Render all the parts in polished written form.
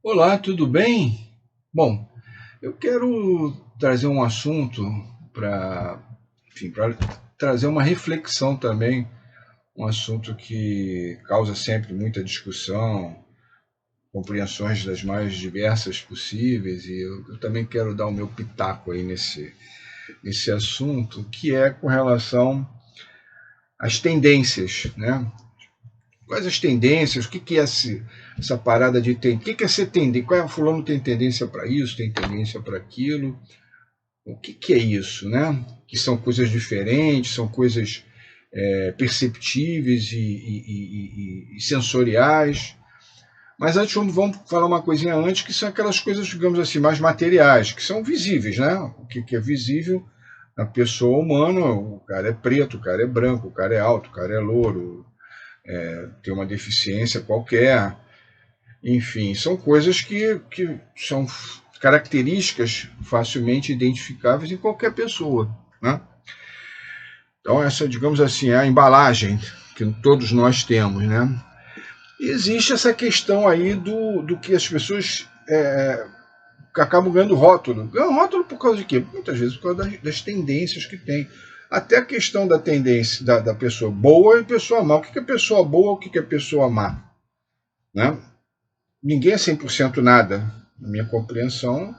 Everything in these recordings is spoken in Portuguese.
Olá, tudo bem? Bom, eu quero trazer um assunto para, enfim, para trazer uma reflexão também, um assunto que causa sempre muita discussão, compreensões das mais diversas possíveis, e eu também quero dar o meu pitaco aí nesse assunto, que é com relação às tendências, né? Quais as tendências? O que é essa parada de ter? O que é ser tendência? Qual é? Fulano tem tendência para isso, tem tendência para aquilo. O que é isso, né? Que são coisas diferentes, são coisas perceptíveis e sensoriais. Mas antes vamos falar uma coisinha antes, que são aquelas coisas, digamos assim, mais materiais, que são visíveis, né? O que é visível na pessoa humana, o cara é preto, o cara é branco, o cara é alto, o cara é louro, tem uma deficiência qualquer. Enfim, são coisas que são características facilmente identificáveis em qualquer pessoa, né? Então, essa, digamos assim, é a embalagem que todos nós temos, né? E existe essa questão aí do que as pessoas acabam ganhando rótulo. Ganham rótulo por causa de quê? Muitas vezes por causa das tendências que tem. Até a questão da tendência da pessoa boa e pessoa má. O que é pessoa boa, o que é pessoa má? Né? Ninguém é 100% nada. Na minha compreensão,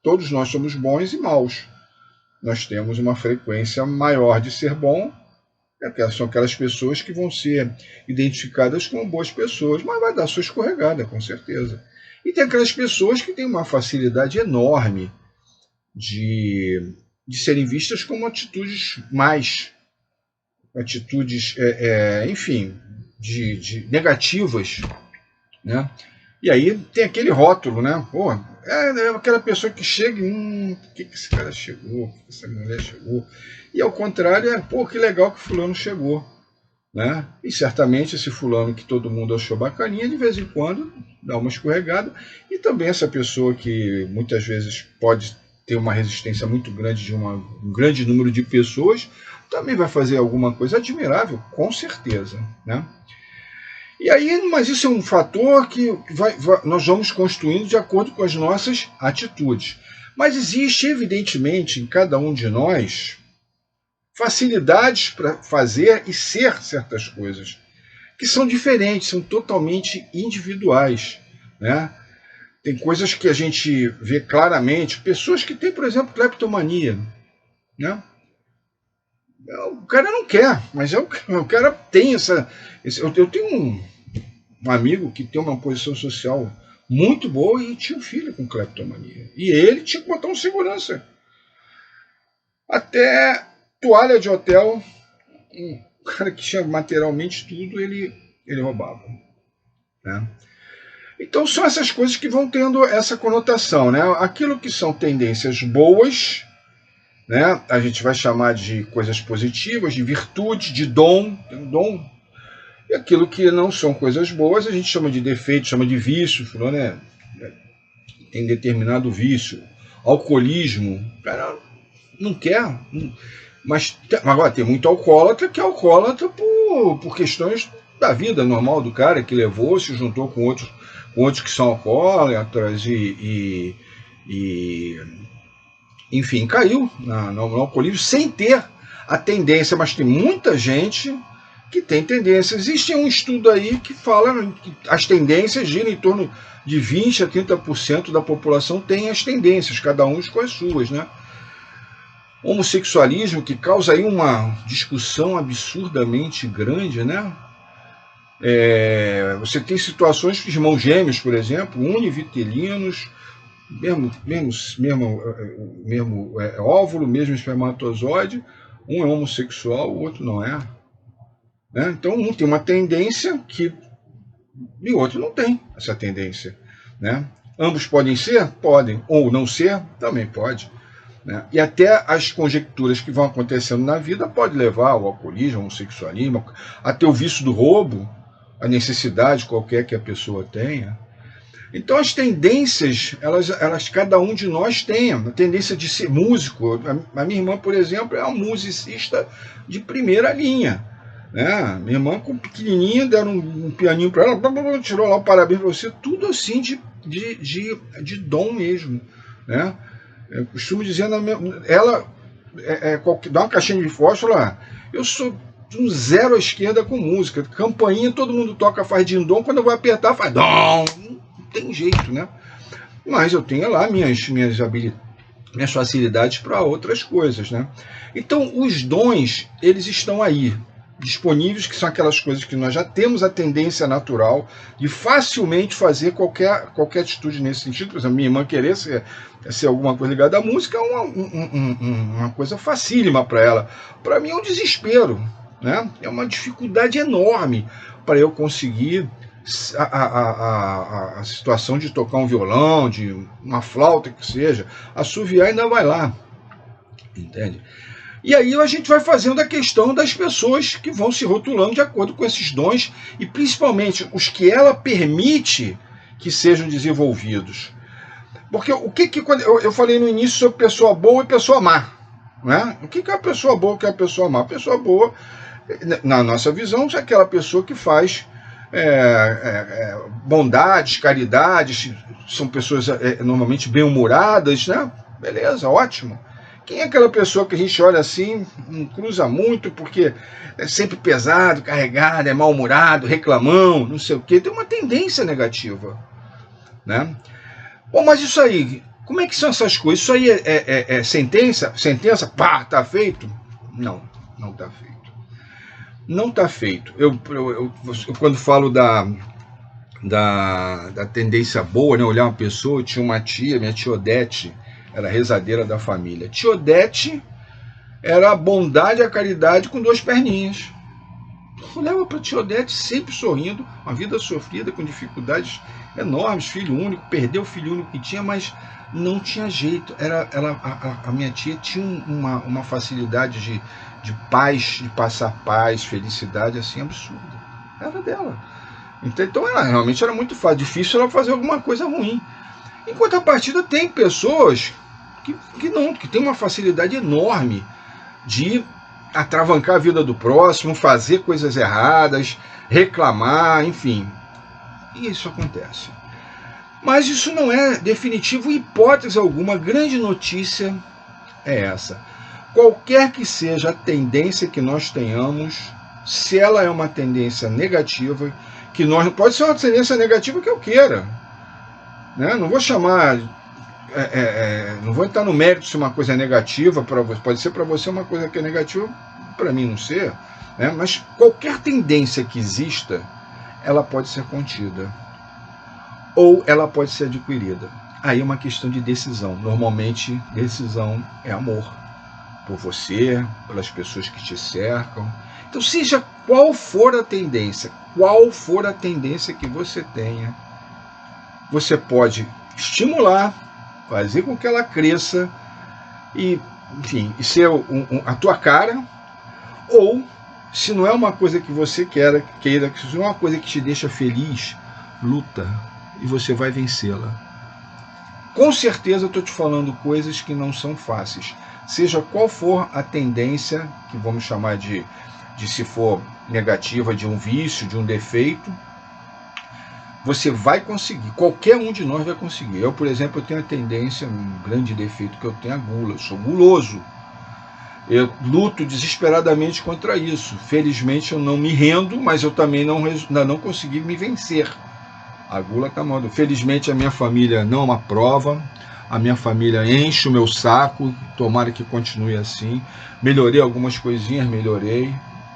todos nós somos bons e maus. Nós temos uma frequência maior de ser bom. São aquelas pessoas que vão ser identificadas como boas pessoas, mas vai dar sua escorregada, com certeza. E tem aquelas pessoas que têm uma facilidade enorme de serem vistas como atitudes mais, atitudes, enfim, de negativas, né? E aí tem aquele rótulo, né? Pô, é aquela pessoa que chega e, por que esse cara chegou? Por que essa mulher chegou? E ao contrário, pô, que legal que fulano chegou, né? E certamente esse fulano que todo mundo achou bacaninha, de vez em quando dá uma escorregada. E também essa pessoa que muitas vezes pode ter uma resistência muito grande de um grande número de pessoas, também vai fazer alguma coisa admirável, com certeza, né? E aí, mas isso é um fator que nós vamos construindo de acordo com as nossas atitudes. Mas existe, evidentemente, em cada um de nós facilidades para fazer e ser certas coisas, que são diferentes, são totalmente individuais, né? Tem coisas que a gente vê claramente, pessoas que têm, por exemplo, cleptomania, né? O cara não quer, mas o cara tem eu tenho um amigo que tem uma posição social muito boa e tinha um filho com cleptomania. E ele tinha que botar um segurança. Até toalha de hotel, um cara que tinha materialmente tudo, ele roubava. Né? Então são essas coisas que vão tendo essa conotação. Né? Aquilo que são tendências boas, né? A gente vai chamar de coisas positivas, de virtude, de dom, dom. E aquilo que não são coisas boas, a gente chama de defeito, chama de vício. Fulano tem determinado vício. Alcoolismo, o cara não quer. Mas agora tem muito alcoólatra que é alcoólatra por questões da vida normal do cara, que levou, se juntou com outros que são alcoólatras e enfim, caiu no alcoolismo sem ter a tendência, mas tem muita gente que tem tendência. Existe um estudo aí que fala que as tendências giram em torno de 20 a 30% da população tem as tendências, cada um com as suas, né? Homossexualismo que causa aí uma discussão absurdamente grande, né? Você tem situações de irmãos gêmeos, por exemplo, univitelinos, mesmo óvulo, mesmo espermatozoide, um é homossexual, o outro não é. Né? Então um tem uma tendência e o outro não tem essa tendência. Né? Ambos podem ser? Podem. Ou não ser? Também pode. Né? E até as conjecturas que vão acontecendo na vida pode levar ao alcoolismo, ao homossexualismo, até o vício do roubo, a necessidade qualquer que a pessoa tenha. Então as tendências, elas cada um de nós tem. A tendência de ser músico. A minha irmã, por exemplo, é uma musicista de primeira linha. né? Minha irmã, com pequenininha, deram um pianinho para ela, tirou lá o parabéns para você, tudo assim de dom mesmo, né? Eu costumo dizer, ela dá uma caixinha de fósforo lá, eu sou um zero à esquerda com música, campainha todo mundo toca, faz din-dom, quando eu vou apertar faz dom, não tem jeito, né? Mas eu tenho lá minhas facilidades para outras coisas, né? Então, os dons, eles estão aí, disponíveis, que são aquelas coisas que nós já temos a tendência natural de facilmente fazer qualquer atitude nesse sentido. Por exemplo, minha irmã querer ser alguma coisa ligada à música é uma coisa facílima para ela. Para mim é um desespero, né? É uma dificuldade enorme para eu conseguir a situação de tocar um violão, de uma flauta que seja, assoviar ainda vai lá, entende? E aí a gente vai fazendo a questão das pessoas que vão se rotulando de acordo com esses dons e principalmente os que ela permite que sejam desenvolvidos. Porque quando eu falei no início sobre pessoa boa e pessoa má, né? O que é a pessoa boa e o que é a pessoa má? A pessoa boa, na nossa visão, é aquela pessoa que faz bondades, caridades, são pessoas normalmente bem-humoradas, né? Beleza, ótimo. Quem é aquela pessoa que a gente olha assim, não cruza muito, porque é sempre pesado, carregado, é mal-humorado, reclamão, não sei o quê, tem uma tendência negativa, né? Bom, mas isso aí, como é que são essas coisas? Isso aí é sentença? Sentença? Pá, tá feito? Não, não tá feito. Não está feito. Eu quando falo da tendência boa, né, olhar uma pessoa, eu tinha uma tia, minha tia Odete, era rezadeira da família. Tia Odete era a bondade e a caridade com duas perninhas. Eu olhava para a tia Odete sempre sorrindo, uma vida sofrida, com dificuldades enormes, filho único, perdeu o filho único que tinha, mas não tinha jeito. A minha tia tinha uma facilidade de paz, de passar paz, felicidade, assim, absurda. Era dela. Então ela realmente era muito fácil, difícil ela fazer alguma coisa ruim. Em contrapartida, tem pessoas que tem uma facilidade enorme de atravancar a vida do próximo, fazer coisas erradas, reclamar, enfim. E isso acontece. Mas isso não é definitivo, hipótese alguma. A grande notícia é essa. Qualquer que seja a tendência que nós tenhamos, se ela é uma tendência negativa, que nós pode ser uma tendência negativa que eu queira, né? Não vou chamar, não vou entrar no mérito se uma coisa é negativa para você, pode ser para você uma coisa que é negativa, para mim não ser, né? Mas qualquer tendência que exista, ela pode ser contida ou ela pode ser adquirida. Aí é uma questão de decisão. Normalmente, decisão é amor. Por você, pelas pessoas que te cercam. Então, seja qual for a tendência que você tenha, você pode estimular, fazer com que ela cresça e, enfim, ser a tua cara, ou, se não é uma coisa que você queira, se não é uma coisa que te deixa feliz, luta e você vai vencê-la. Com certeza eu estou te falando coisas que não são fáceis. Seja qual for a tendência, que vamos chamar de se for negativa, de um vício, de um defeito, você vai conseguir. Qualquer um de nós vai conseguir. Eu, por exemplo, eu tenho a tendência, um grande defeito que eu tenho é a gula. Eu sou guloso. Eu luto desesperadamente contra isso. Felizmente eu não me rendo, mas eu também não consegui me vencer. A gula está mal. Felizmente a minha família não aprova. A minha família enche o meu saco, tomara que continue assim. Melhorei algumas coisinhas,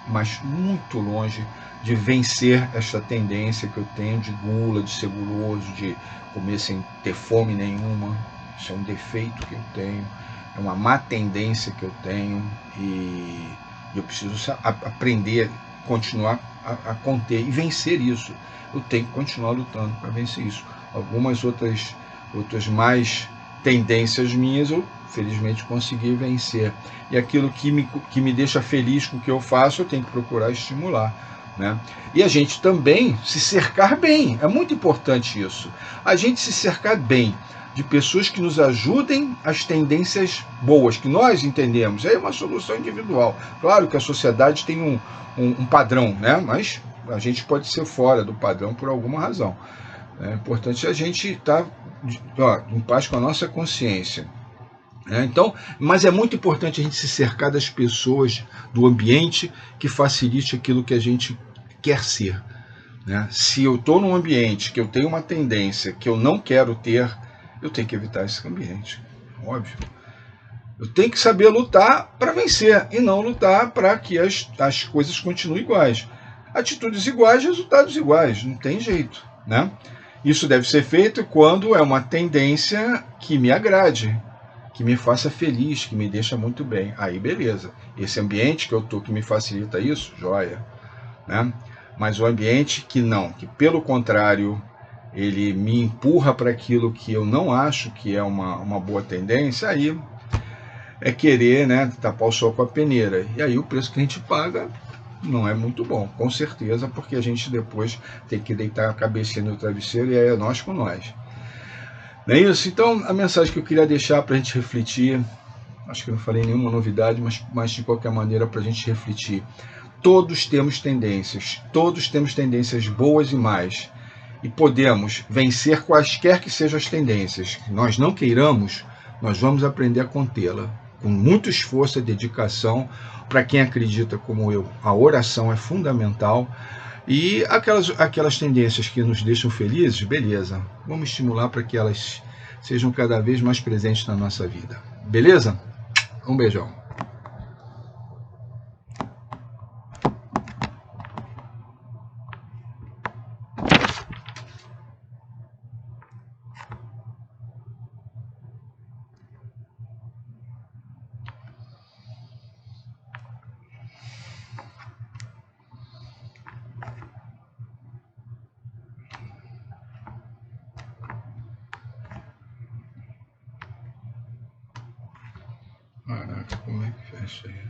mas muito longe de vencer esta tendência que eu tenho de gula, de ser guloso, de comer sem ter fome nenhuma. Isso é um defeito que eu tenho, é uma má tendência que eu tenho e eu preciso aprender, continuar a conter e vencer isso. Eu tenho que continuar lutando para vencer isso. Algumas outras mais tendências minhas eu felizmente consegui vencer, e aquilo que me deixa feliz com o que eu faço eu tenho que procurar estimular, né? E a gente também se cercar bem, é muito importante isso, a gente se cercar bem, de pessoas que nos ajudem às tendências boas, que nós entendemos. É uma solução individual. Claro que a sociedade tem um padrão, né? Mas a gente pode ser fora do padrão por alguma razão. É importante a gente estar em paz com a nossa consciência. Então, mas é muito importante a gente se cercar das pessoas, do ambiente que facilite aquilo que a gente quer ser. Né? Se eu estou num ambiente que eu tenho uma tendência que eu não quero ter, eu tenho que evitar esse ambiente. Óbvio. Eu tenho que saber lutar para vencer e não lutar para que as coisas continuem iguais. Atitudes iguais, resultados iguais, não tem jeito. Né? Isso deve ser feito quando é uma tendência que me agrade, que me faça feliz, que me deixa muito bem. Aí beleza. Esse ambiente que eu estou que me facilita isso, joia. Né? Mas o ambiente que não, que pelo contrário, ele me empurra para aquilo que eu não acho que é uma boa tendência, aí é querer, né, tapar o sol com a peneira. E aí o preço que a gente paga não é muito bom, com certeza, porque a gente depois tem que deitar a cabecinha no travesseiro e aí é nós com nós. Não é isso? Então, a mensagem que eu queria deixar para a gente refletir, acho que eu não falei nenhuma novidade, mas de qualquer maneira para a gente refletir. Todos temos tendências boas e más. E podemos vencer quaisquer que sejam as tendências que nós não queiramos, nós vamos aprender a contê-la. Com muito esforço e dedicação, para quem acredita como eu, a oração é fundamental. E aquelas tendências que nos deixam felizes, beleza, vamos estimular para que elas sejam cada vez mais presentes na nossa vida. Beleza? Um beijão. Caraca, como é que fecha aí?